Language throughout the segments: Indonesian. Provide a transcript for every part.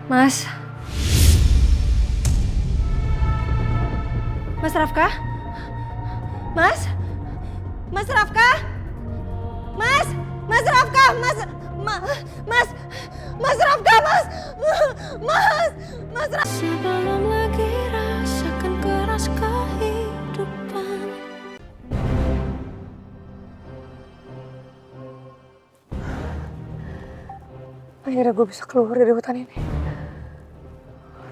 Mas. Mas Rafka? Mas? Mas Rafka? Mas? Mas Rafka? Mas Rafka, Mas! Mas Rafka! Sebelum lagi rasakan keras kehidupan. Akhirnya gue bisa keluar dari hutan ini.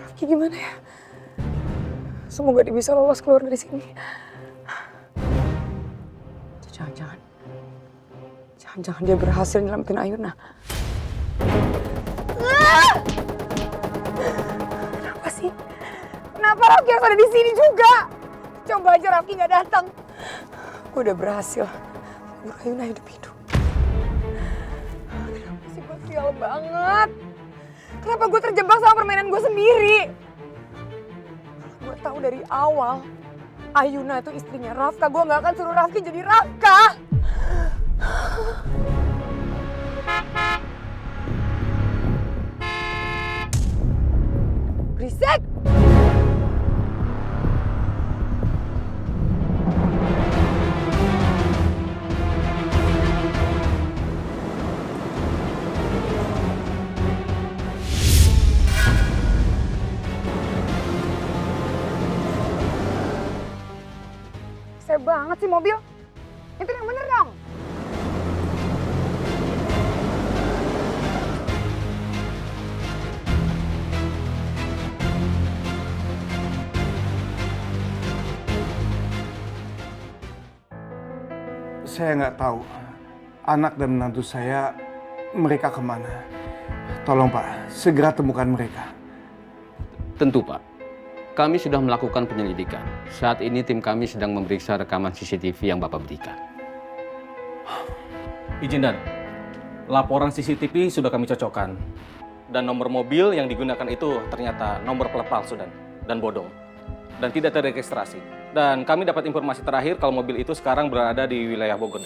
Rafki gimana ya? Semoga dia bisa lolos keluar dari sini. Jangan-jangan dia berhasil nyelamatin Ayuna. Kenapa sih? Kenapa Rafki harus ada di sini juga? Coba aja Rafki nggak datang. Gue udah berhasil ngubur Ayuna hidup-hidup. Kenapa sih gue sial banget? Kenapa gue terjebak sama permainan gue sendiri? Gue tahu dari awal Ayuna itu istrinya Rafka. Gue nggak akan suruh Rafki jadi Rafka. Berisik! Saya banget sih mobil. Itu yang bener dong. Saya nggak tahu anak dan menantu saya mereka kemana. Tolong Pak, segera temukan mereka. Tentu Pak, kami sudah melakukan penyelidikan. Saat ini tim kami sedang memeriksa rekaman CCTV yang Bapak berikan. Izin Dan, laporan CCTV sudah kami cocokkan. Dan nomor mobil yang digunakan itu ternyata nomor plat palsu dan bodong. Dan tidak terregistrasi. Dan kami dapat informasi terakhir kalau mobil itu sekarang berada di wilayah Bogor.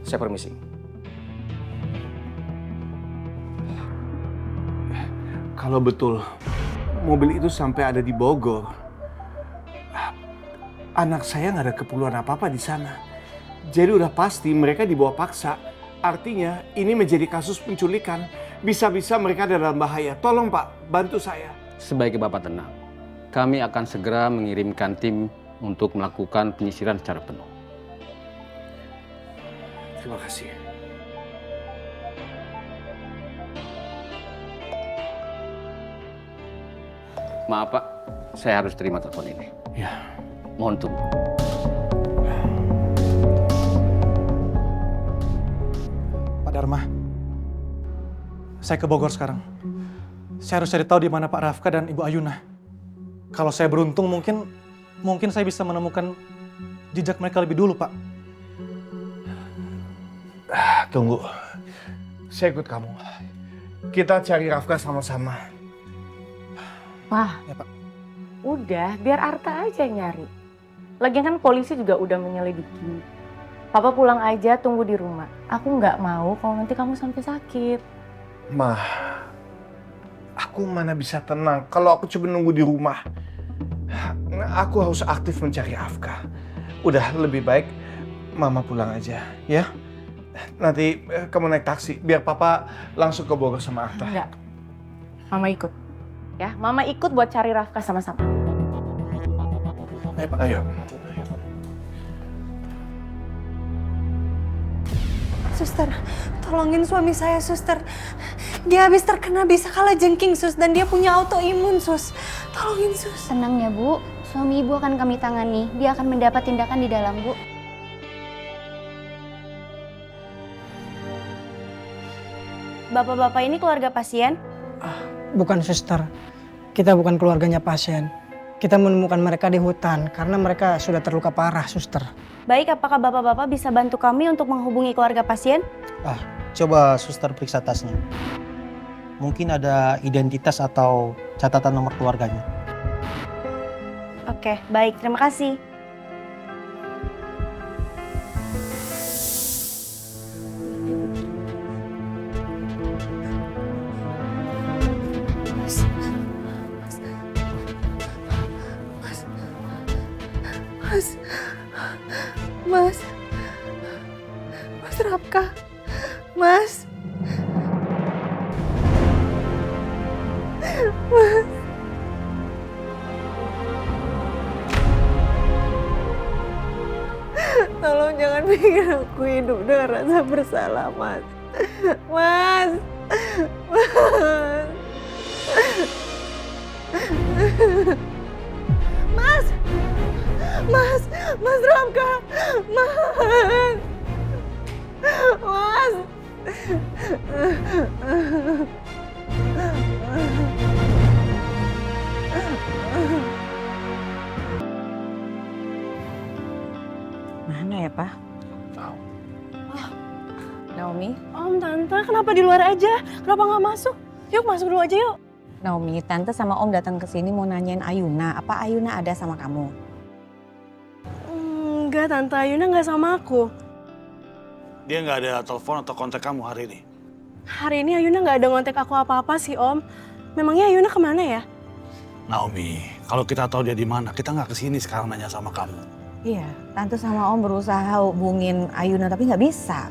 Saya permisi. Kalau betul mobil itu sampai ada di Bogor, anak saya nggak ada keperluan apa-apa di sana. Jadi udah pasti mereka dibawa paksa. Artinya ini menjadi kasus penculikan. Bisa-bisa mereka dalam bahaya. Tolong Pak, bantu saya. Sebaiknya Bapak tenang. Kami akan segera mengirimkan tim untuk melakukan penyisiran secara penuh. Terima kasih. Maaf Pak, saya harus terima telepon ini. Ya. Mohon tunggu. Pak Dharma, saya ke Bogor sekarang. Saya harus cari tahu di mana Pak Rafka dan Ibu Ayuna. Kalau saya beruntung mungkin saya bisa menemukan jejak mereka lebih dulu, Pak. Tunggu, saya ikut kamu. Kita cari Rafka sama-sama. Wah, Ya, Pak. udah biar Arta aja yang nyari. Lagian kan polisi juga udah menyelidiki. Papa pulang aja, tunggu di rumah. Aku nggak mau kalau nanti kamu sampai sakit. Ma, aku mana bisa tenang kalau aku cuma nunggu di rumah. Aku harus aktif mencari Rafka. Udah lebih baik Mama pulang aja, ya. Nanti kamu naik taksi, biar Papa langsung ke Bogor sama Arta. Enggak, Mama ikut. Ya, Mama ikut buat cari Rafka sama-sama. Ayo, Pak. Ayo. Suster, tolongin suami saya, suster. Dia habis terkena bisa kala jengking, sus. Dan dia punya autoimun, sus. Tolongin, sus. Tenang ya Bu, suami Ibu akan kami tangani. Dia akan mendapat tindakan di dalam, Bu. Bapak-bapak ini keluarga pasien? Bukan suster, kita bukan keluarganya pasien. Kita menemukan mereka di hutan karena mereka sudah terluka parah, suster. Baik, apakah bapak-bapak bisa bantu kami untuk menghubungi keluarga pasien? Coba suster periksa tasnya. Mungkin ada identitas atau catatan nomor keluarganya. Oke, baik. Terima kasih. Mas. Mas Rafka. Mas. Mas. Tolong jangan bikin aku hidup dengan rasa bersalah, Mas. Mas. Mas. Mas. Mas Rafka. Mas. Mas. Mana ya, Pak? Tahu. Naomi? Om, Tante, kenapa di luar aja? Kenapa nggak masuk? Yuk masuk dulu aja yuk. Naomi, Tante sama Om datang ke sini mau nanyain Ayuna. Apa Ayuna ada sama kamu? Enggak, Tante Ayuna nggak sama aku. Dia nggak ada telepon atau kontak kamu hari ini? Hari ini Ayuna nggak ada ngontek aku apa-apa sih, Om. Memangnya Ayuna kemana ya? Naomi, kalau kita tahu dia di mana, kita nggak kesini sekarang nanya sama kamu. Iya, Tante sama Om berusaha hubungin Ayuna tapi nggak bisa.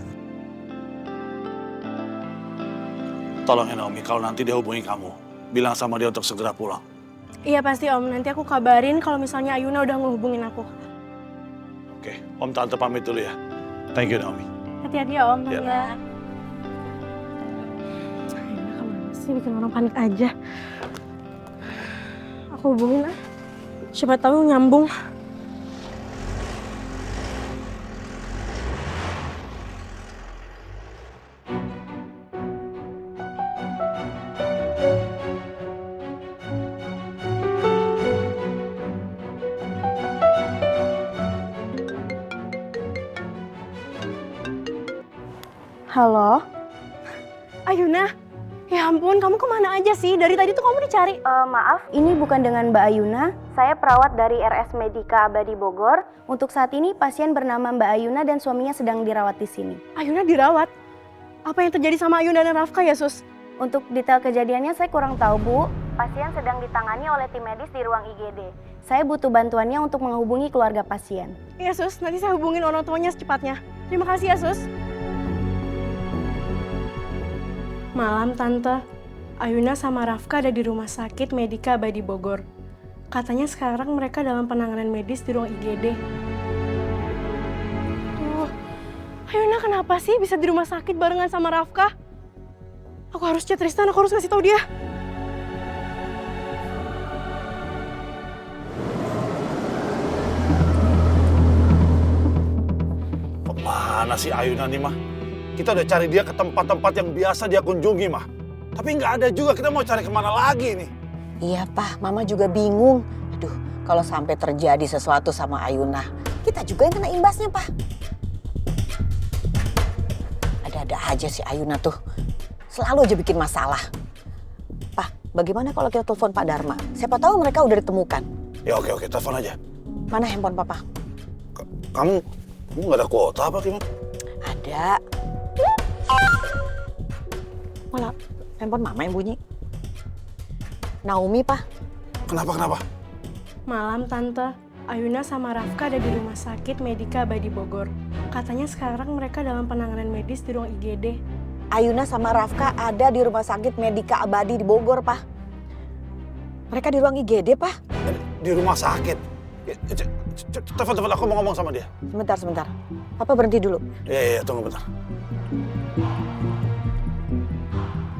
Tolong ya Naomi, kalau nanti dia hubungi kamu, bilang sama dia untuk segera pulang. Iya pasti Om, nanti aku kabarin kalau misalnya Ayuna udah ngehubungin aku. Oke, Om Tante pamit dulu ya. Thank you Naomi. Hati-hati ya Om, Tante. Ya. Ayuna kemana sih, bikin orang panik aja. Aku hubungin ah, siapa tahu nyambung. Halo? Ayuna? Ya ampun, kamu kemana aja sih? Dari tadi tuh kamu dicari. Maaf, ini bukan dengan Mbak Ayuna. Saya perawat dari RS Medika Abadi Bogor. Untuk saat ini pasien bernama Mbak Ayuna dan suaminya sedang dirawat di sini. Ayuna dirawat? Apa yang terjadi sama Ayuna dan Rafka ya, Sus? Untuk detail kejadiannya saya kurang tahu, Bu. Pasien sedang ditangani oleh tim medis di ruang IGD. Saya butuh bantuannya untuk menghubungi keluarga pasien. Iya, Sus. Nanti saya hubungin orang tuanya secepatnya. Terima kasih ya, Sus. Malam, Tante. Ayuna sama Rafka ada di rumah sakit Medika Abadi Bogor. Katanya sekarang mereka dalam penanganan medis di ruang IGD. Tuh, Ayuna kenapa sih bisa di rumah sakit barengan sama Rafka? Aku harus chat Tristan, aku harus ngasih tahu dia. Kemana sih Ayuna nih mah? Kita udah cari dia ke tempat-tempat yang biasa dia kunjungi mah. Tapi nggak ada juga, kita mau cari kemana lagi nih? Iya Pak, Mama juga bingung. Aduh, kalau sampai terjadi sesuatu sama Ayuna, kita juga yang kena imbasnya Pak. Ada-ada aja si Ayuna tuh, selalu aja bikin masalah. Pak, bagaimana kalau kita telepon Pak Dharma? Siapa tahu mereka udah ditemukan. Ya oke, telepon aja. Mana handphone Papa? Kamu nggak ada kuota apa gimana? Ada. Malah handphone Mama yang bunyi. Naomi, Pak. Kenapa? Malam, Tante. Ayuna sama Rafka ada di rumah sakit Medika Abadi Bogor. Katanya sekarang mereka dalam penanganan medis di ruang IGD. Ayuna sama Rafka ada di rumah sakit Medika Abadi di Bogor, Pak. Mereka di ruang IGD, Pak. Di rumah sakit? Telepon, aku mau ngomong sama dia. Sebentar. Papa berhenti dulu. Iya, tunggu bentar.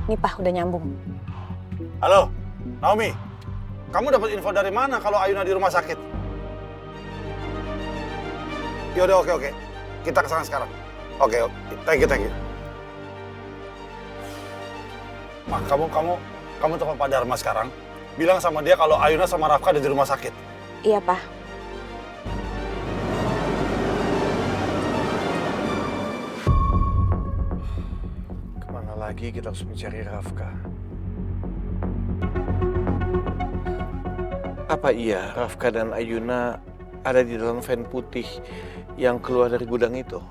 Nih, Pak, udah nyambung. Halo, Naomi. Kamu dapat info dari mana kalau Ayuna di rumah sakit? Yaudah, oke. Kita kesana sekarang. Oke. Thank you. Ma, kamu telepon Pak Dharma sekarang. Bilang sama dia kalau Ayuna sama Rafka ada di rumah sakit. Iya, Pak. Kemana lagi kita harus mencari Rafka? Apa iya Rafka dan Ayuna ada di dalam van putih yang keluar dari gudang itu?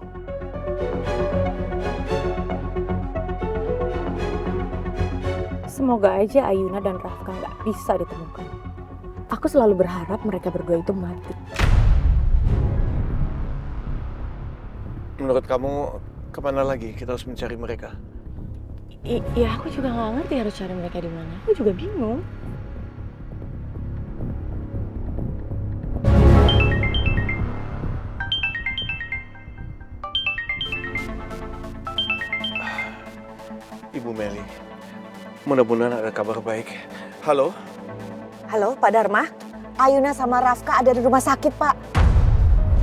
Semoga aja Ayuna dan Rafka nggak bisa ditemukan. Aku selalu berharap mereka berdua itu mati. Menurut kamu kemana lagi kita harus mencari mereka? Iya, aku juga nggak ngerti harus cari mereka di mana. Aku juga bingung. Ibu Meli, mudah-mudahan ada kabar baik. Halo? Halo, Pak Dharma. Ayuna sama Rafka ada di rumah sakit, Pak.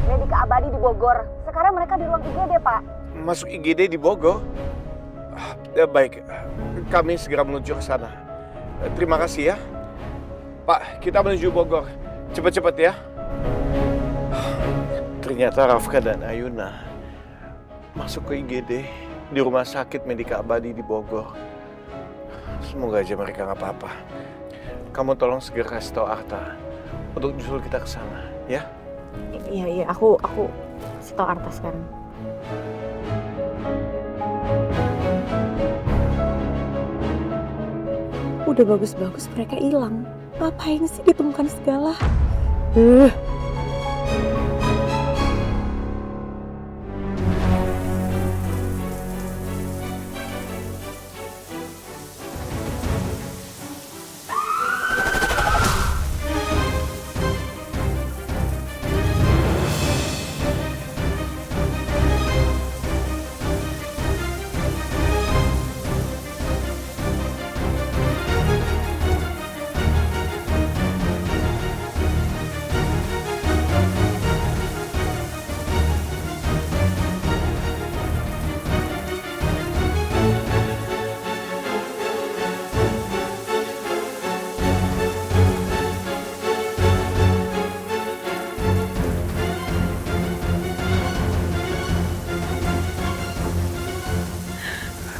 Medika Abadi di Bogor. Sekarang mereka di ruang IGD, Pak. Masuk IGD di Bogor? Ya, baik, kami segera menuju ke sana. Terima kasih ya. Pak, kita menuju Bogor. Cepat-cepat ya. Ternyata Rafka dan Ayuna masuk ke IGD di rumah sakit Medika Abadi di Bogor. Semoga aja mereka nggak apa-apa. Kamu tolong segera kasih tahu Arta untuk nyusul kita ke sana, ya? Iya, aku kasih tau Arta sekarang. Udah bagus-bagus mereka hilang. Ngapain sih ditemukan segala?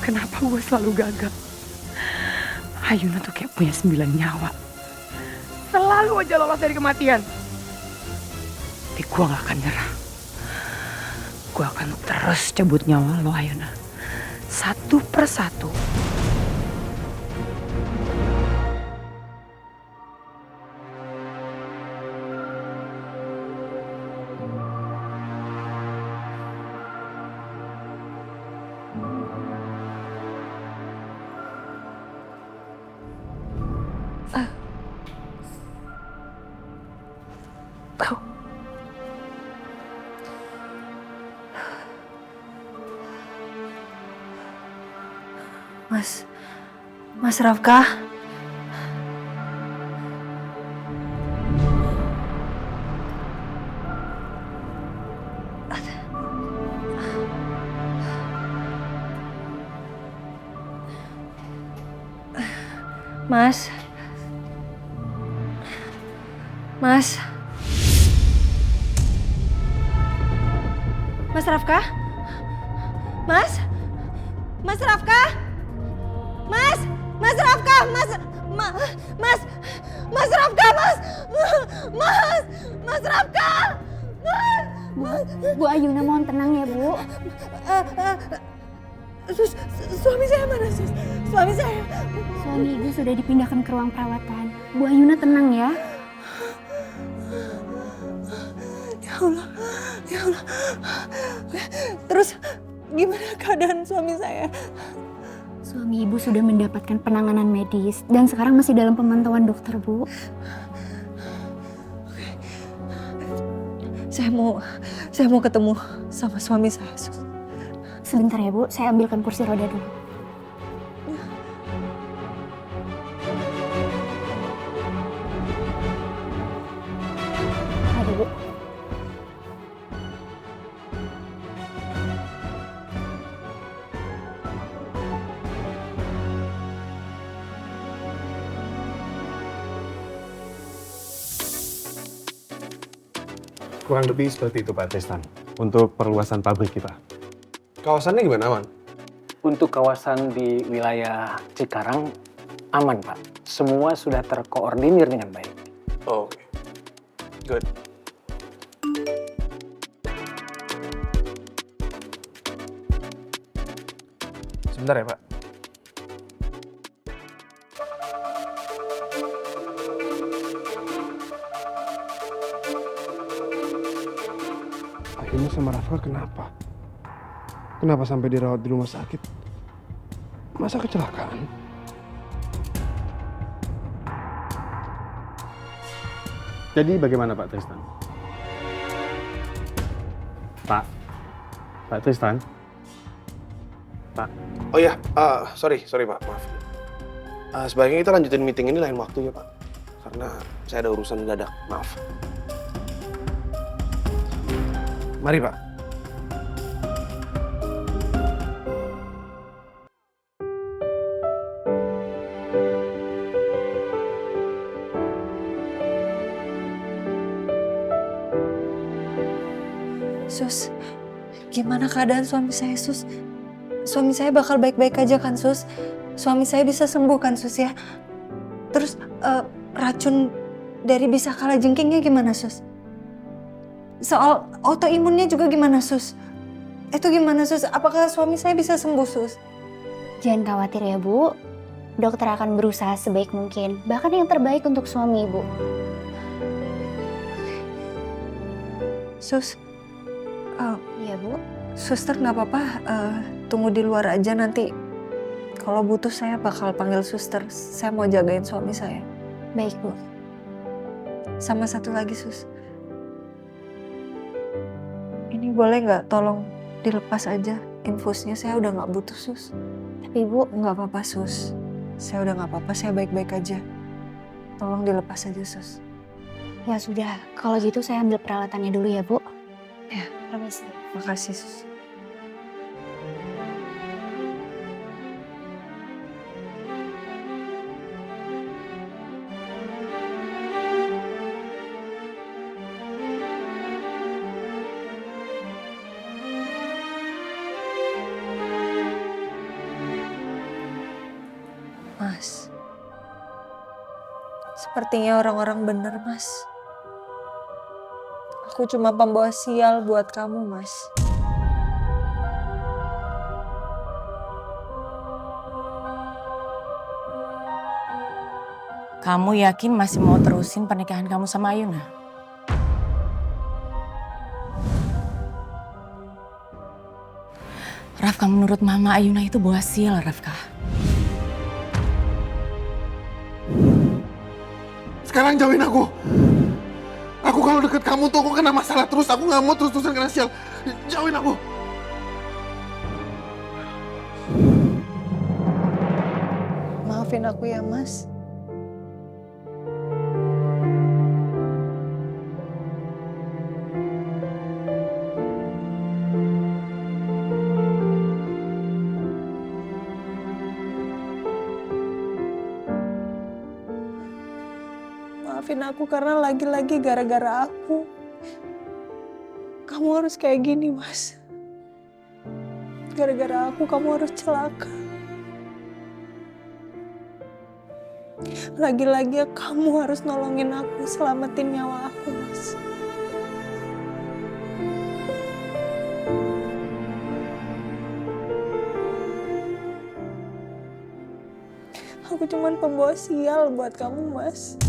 Kenapa gue selalu gagal? Ayuna tuh kayak punya 9 nyawa. Selalu aja lolos dari kematian. Tapi gue gak akan nyerah. Gue akan terus cabut nyawa lo, Ayuna. Satu persatu. Mas Rafka? Mas? Mas? Mas Rafka? Mas? Mas Rafka? Mas? Mas Rafka? Mas Rafka, Mas! Mas Rafka! Bu Ayuna mohon tenang ya, Bu. Suami saya mana, Sus? Suami saya. Suami Ibu sudah dipindahkan ke ruang perawatan. Bu Ayuna tenang ya. Ya Allah. Terus gimana keadaan suami saya? Suami Ibu sudah mendapatkan penanganan medis dan sekarang masih dalam pemantauan dokter, Bu. Saya mau ketemu sama suami saya, Sus. Sebentar ya, Bu. Saya ambilkan kursi roda dulu. Mari, Bu. Kurang lebih seperti itu Pak Tristan, untuk perluasan pabrik kita. Kawasannya gimana, aman? Untuk kawasan di wilayah Cikarang, aman Pak. Semua sudah terkoordinir dengan baik. Oh, oke. Good. Sebentar ya, Pak. Ayuna sama Rafka kenapa? Kenapa sampai dirawat di rumah sakit? Masa kecelakaan? Jadi bagaimana Pak Tristan? Pak Tristan? Pak? Oh iya, sorry Pak, maaf. Sebaiknya kita lanjutin meeting ini lain waktu ya Pak. Karena saya ada urusan mendadak, maaf. Mari Pak. Sus, gimana keadaan suami saya, Sus? Suami saya bakal baik-baik aja kan, Sus? Suami saya bisa sembuh kan, Sus ya? Terus racun dari bisa kalajengkingnya gimana, Sus? Soal autoimunnya juga gimana, Sus? Itu gimana, Sus? Apakah suami saya bisa sembuh, Sus? Jangan khawatir ya, Bu. Dokter akan berusaha sebaik mungkin, bahkan yang terbaik untuk suami Ibu. Sus, Iya, Bu. suster nggak apa-apa, tunggu di luar aja nanti. Kalau butuh saya bakal panggil suster. Saya mau jagain suami saya. Baik, Bu. Sama satu lagi, Sus. Ini boleh nggak tolong dilepas aja infusnya? Saya udah nggak butuh, Sus. Tapi, Bu. Nggak apa-apa, Sus. Saya udah nggak apa-apa, saya baik-baik aja. Tolong dilepas aja, Sus. Ya sudah, kalau gitu saya ambil peralatannya dulu ya, Bu. Ya, permisi. Makasih, Sus. Mas, sepertinya orang-orang bener, Mas. Aku cuma pembawa sial buat kamu, Mas. Kamu yakin masih mau terusin pernikahan kamu sama Ayuna? Rafka, menurut Mama Ayuna itu bawa sial, Rafka. Sekarang jauhin aku. Aku kalau deket kamu tuh aku kena masalah terus. Aku nggak mau terus-terusan kena sial. Jauhin aku. Maafin aku ya, Mas. Maafin aku karena lagi-lagi gara-gara aku. Kamu harus kayak gini, Mas. Gara-gara aku kamu harus celaka. Lagi-lagi kamu harus nolongin aku, selamatin nyawa aku, Mas. Aku cuman pembawa sial buat kamu, Mas.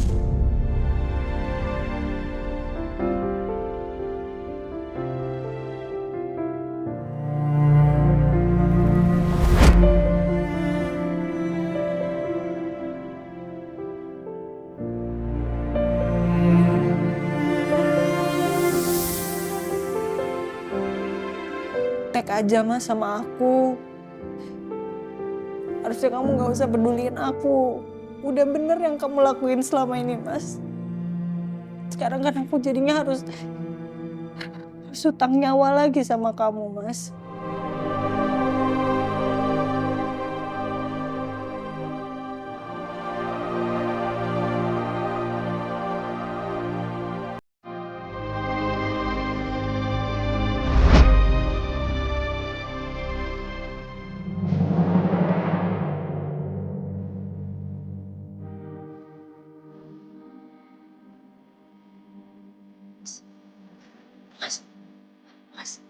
Tek aja, Mas, sama aku. Harusnya kamu gak usah peduliin aku. Udah bener yang kamu lakuin selama ini, Mas. Sekarang kan aku jadinya harus utang nyawa lagi sama kamu, Mas. Mas. Mas.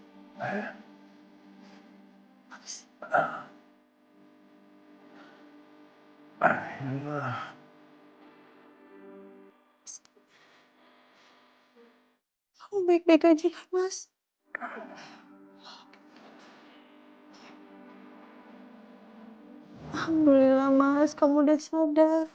Kamu baik-baik aja kan, Mas? Alhamdulillah Mas, kamu udah sadar.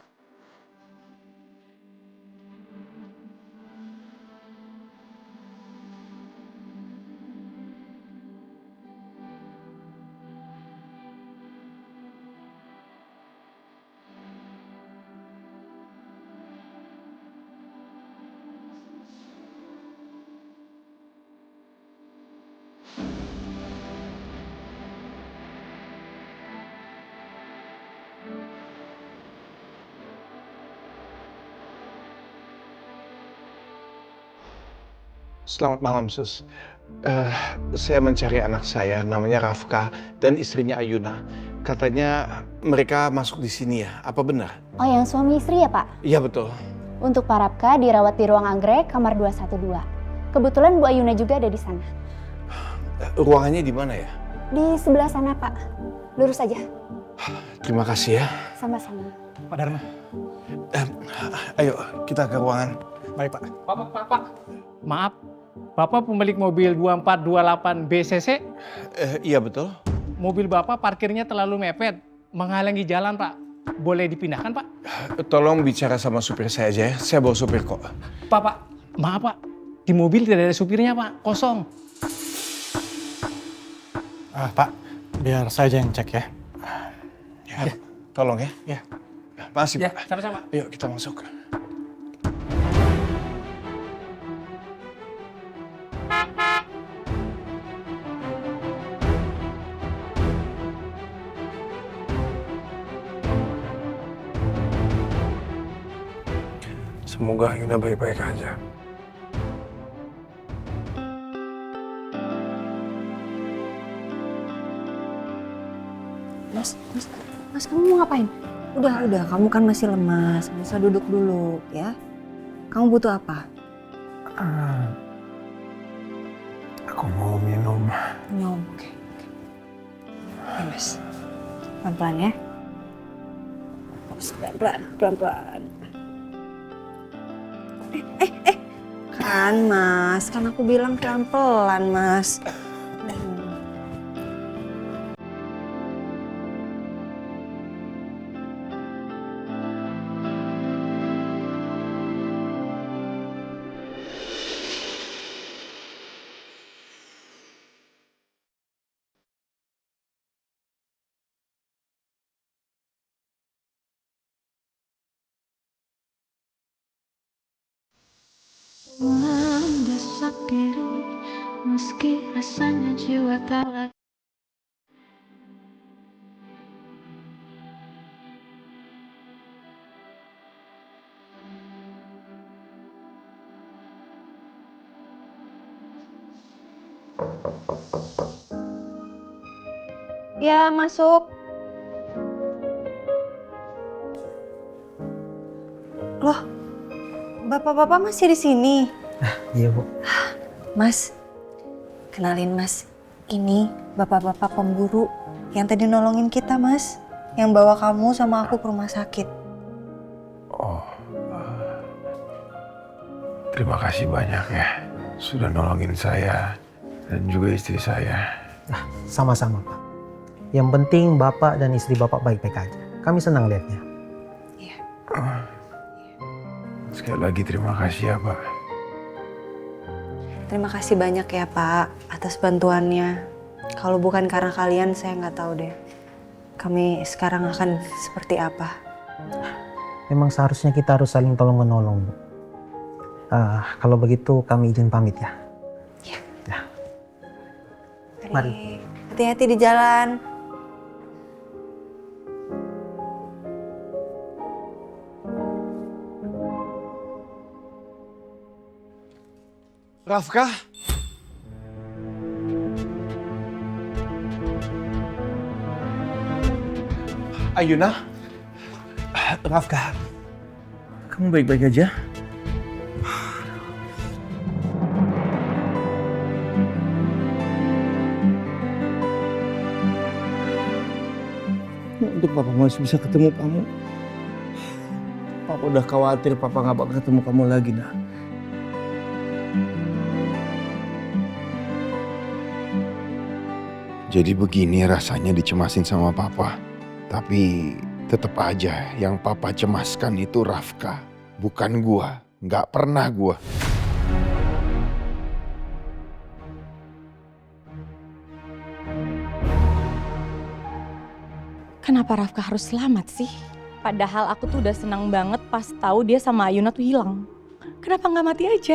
Selamat malam, Sus. Saya mencari anak saya, namanya Rafka, dan istrinya Ayuna. Katanya mereka masuk di sini ya, apa benar? Oh, yang suami istri ya, Pak? Iya, betul. Untuk Pak Rafka dirawat di ruang anggrek kamar 212. Kebetulan Bu Ayuna juga ada di sana. Ruangannya di mana ya? Di sebelah sana, Pak. Lurus aja. Terima kasih ya. Sama-sama. Pak Dharma. Ayo, kita ke ruangan. Baik, Pak. Pak. Maaf, Bapak pemilik mobil 2428 BCC? Iya, betul. Mobil Bapak parkirnya terlalu mepet, menghalangi jalan, Pak. Boleh dipindahkan, Pak? Tolong bicara sama supir saya aja ya. Saya bawa supir kok. Pak, maaf, Pak. Di mobil tidak ada supirnya, Pak. Kosong. Pak, biar saya aja yang cek ya. Ya, tolong ya. Ya. Makasih, Ya, Pak. sama-sama. Yuk, kita masuk. Semoga Ayuna baik-baik aja. Mas, kamu mau ngapain? Udah, kamu kan masih lemas, bisa duduk dulu ya. Kamu butuh apa? Aku mau minum. Minum, oke. Oke, Mas. Pelan-pelan ya. Pelan-pelan. Kan, Mas. Kan aku bilang pelan-pelan, Mas. Mendesak diri meski rasanya jiwa tak lagi. Ya, masuk. Loh, bapak-bapak masih di sini? Iya, Bu. Mas, kenalin Mas. Ini bapak-bapak pemburu yang tadi nolongin kita, Mas. Yang bawa kamu sama aku ke rumah sakit. Terima kasih banyak ya. Sudah nolongin saya dan juga istri saya. Sama-sama, Pak. Yang penting Bapak dan istri Bapak baik-baik aja. Kami senang lihatnya. Sekali lagi terima kasih ya, Pak. Terima kasih banyak ya, Pak, atas bantuannya. Kalau bukan karena kalian, saya nggak tahu deh. Kami sekarang akan seperti apa. Memang seharusnya kita harus saling tolong-menolong, Bu. Kalau begitu kami izin pamit ya. Ya. Mari. Hati-hati di jalan. Rafka? Ayuna? Rafka? Kamu baik-baik aja? Untuk Papa masih bisa ketemu kamu. Papa udah khawatir Papa nggak bakal ketemu kamu lagi, nah. Jadi begini rasanya dicemasin sama Papa. Tapi tetap aja yang papa cemaskan itu Rafka, bukan gua. Nggak pernah gua. Kenapa Rafka harus selamat sih? Padahal aku tuh udah senang banget pas tahu dia sama Ayuna tuh hilang. Kenapa nggak mati aja?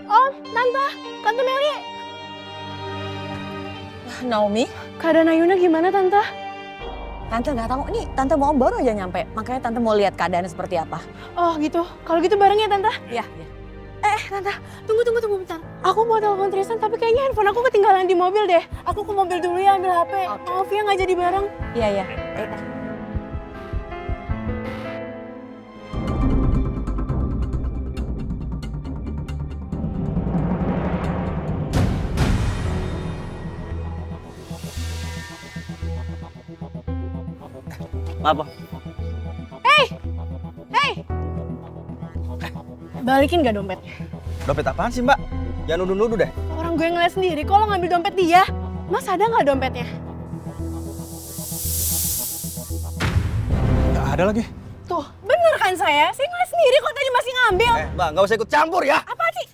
Om, Tante Meli. Naomi? Keadaan Ayuna gimana, Tante? Tante nggak tahu, nih Tante mau baru aja nyampe, makanya Tante mau lihat keadaannya seperti apa. Oh gitu, kalau gitu bareng ya Tante? Iya. Tante, tunggu bentar. Aku mau telepon Tristan tapi kayaknya handphone aku ketinggalan di mobil deh. Aku ke mobil dulu ya ambil HP. Maaf ya nggak jadi bareng. Iya. Apa? Hey! Balikin gak dompetnya? Dompet apaan sih mbak? Jangan nuduh-nuduh deh. Orang gue ngeliat sendiri kalau ngambil dompet dia. Mas ada nggak dompetnya? Nggak ada lagi. Tuh, bener kan saya? Saya ngeliat sendiri kok tadi masih ngambil. Mbak, nggak usah ikut campur ya. Apa sih?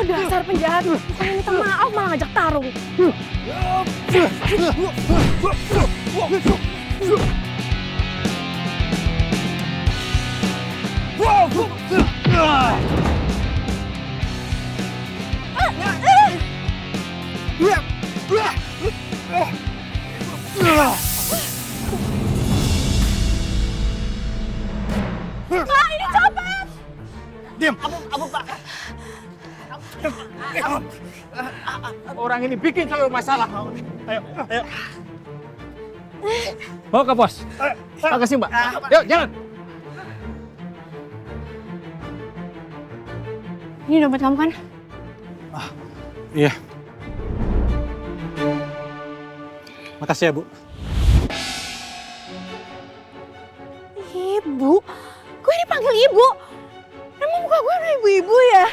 Dasar penjahat. Bukan minta maaf malah ngajak tarung. Pak, ini copet! Diam! Apa Pak? Orang ini bikin selalu masalah. Ayo. Bawa ke pos. Makasih mbak. Yuk jalan. Ini dompet kamu kan? Iya. Makasih ya, Bu. Ibu? Gue dipanggil ibu? Emang muka gue udah ibu-ibu ya?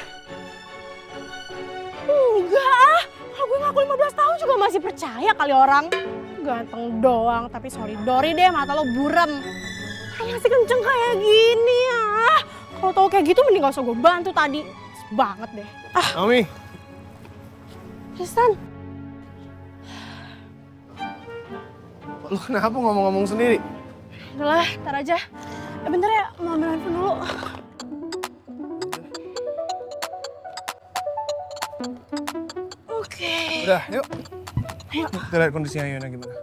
Enggak, kalau gue ngaku 15 tahun juga masih percaya kali orang. Ganteng doang, tapi sorry Dori deh, mata lo buram. Masih kenceng kayak gini ya. Kalau tau kayak gitu mending gak usah gue bantu tadi. Banget deh. Naomi. Tristan. Lu kenapa ngomong-ngomong sendiri? Udah lah, ntar aja. Bentar ya, mau ambil handphone dulu. Oke. Udah, yuk. Ayo. Kita lihat kondisinya Ayuna gimana.